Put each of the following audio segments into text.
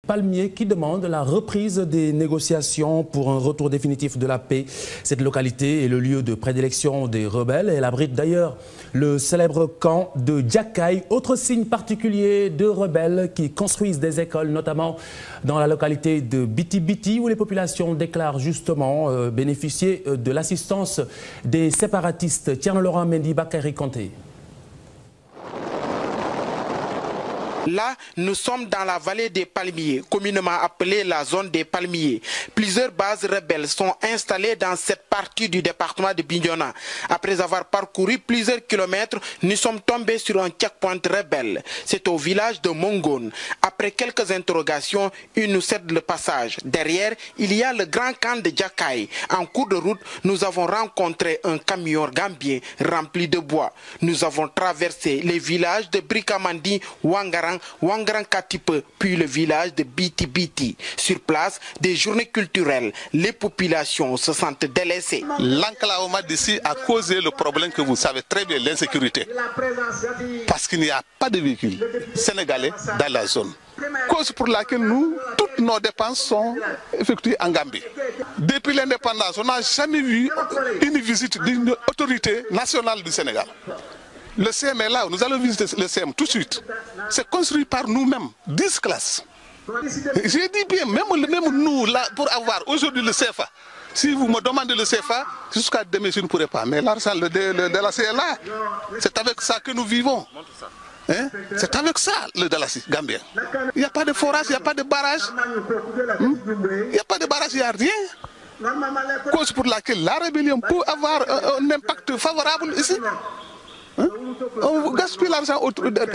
Palmiers qui demande la reprise des négociations pour un retour définitif de la paix. Cette localité est le lieu de prédilection des rebelles. Elle abrite d'ailleurs le célèbre camp de Djakaï, autre signe particulier de rebelles qui construisent des écoles, notamment dans la localité de Biti Biti, où les populations déclarent justement bénéficier de l'assistance des séparatistes. Thierno Laurent Mendy, Bakary Kanté. Là, nous sommes dans la vallée des Palmiers, communément appelée la zone des Palmiers. Plusieurs bases rebelles sont installées dans cette partie du département de Bignona. Après avoir parcouru plusieurs kilomètres, nous sommes tombés sur un checkpoint rebelle. C'est au village de Mongone. Après quelques interrogations, ils nous cèdent le passage. Derrière, il y a le grand camp de Djakaï. En cours de route, nous avons rencontré un camion gambien rempli de bois. Nous avons traversé les villages de Brikamandi, Wangaran Katipe, puis le village de Biti Biti. Sur place, des journées culturelles, les populations se sentent délaissées. L'enclavement d'ici a causé le problème que vous savez très bien, l'insécurité. Parce qu'il n'y a pas de véhicules sénégalais dans la zone. Cause pour laquelle nous, toutes nos dépenses sont effectuées en Gambie. Depuis l'indépendance, on n'a jamais vu une visite d'une autorité nationale du Sénégal. Le CM est là, nous allons visiter le CM tout de suite. C'est construit par nous-mêmes, 10 classes. J'ai dit bien, même nous, là, pour avoir aujourd'hui le CFA, si vous me demandez le CFA, jusqu'à demain je ne pourrai pas. Mais l'argent de la CLA, c'est avec ça que nous vivons. Hein? C'est avec ça le Dalassi gambien. Il n'y a pas de forage, il n'y a pas de barrage. Il n'y a pas de barrage, il n'y a rien. Cause pour laquelle la rébellion peut avoir un impact favorable ici. On gaspille l'argent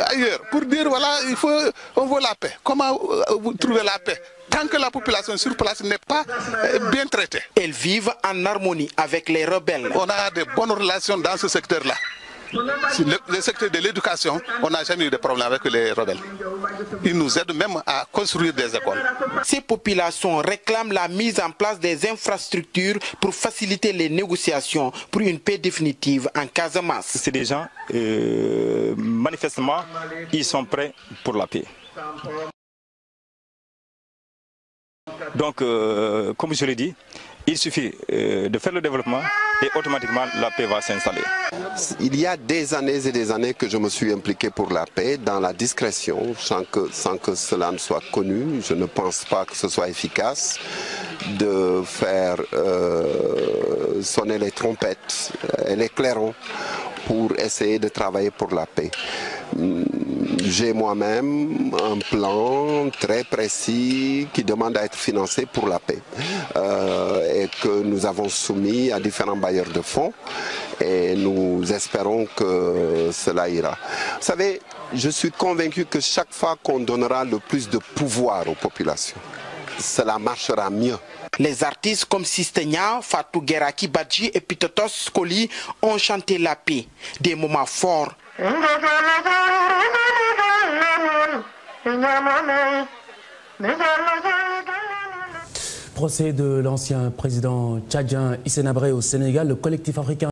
ailleurs pour dire voilà, on veut la paix. Comment vous trouvez la paix tant que la population sur place n'est pas bien traitée? Elles vivent en harmonie avec les rebelles. On a de bonnes relations dans ce secteur-là. Le secteur de l'éducation, on n'a jamais eu de problème avec les rebelles. Ils nous aident même à construire des écoles. Ces populations réclament la mise en place des infrastructures pour faciliter les négociations pour une paix définitive en Casamance. C'est des gens, manifestement, ils sont prêts pour la paix. Donc, comme je l'ai dit, il suffit de faire le développement et automatiquement la paix va s'installer. Il y a des années et des années que je me suis impliqué pour la paix dans la discrétion, sans que cela ne soit connu. Je ne pense pas que ce soit efficace de faire sonner les trompettes et les clairons pour essayer de travailler pour la paix. J'ai moi-même un plan très précis qui demande à être financé pour la paix et que nous avons soumis à différents bailleurs de fonds et nous espérons que cela ira. Vous savez, je suis convaincu que chaque fois qu'on donnera le plus de pouvoir aux populations, cela marchera mieux. Les artistes comme Sistenia, Fatou Geraki Badji et Pitotos Skoli ont chanté la paix. Des moments forts. Procès de l'ancien président tchadien Hissène Habré au Sénégal, le collectif africain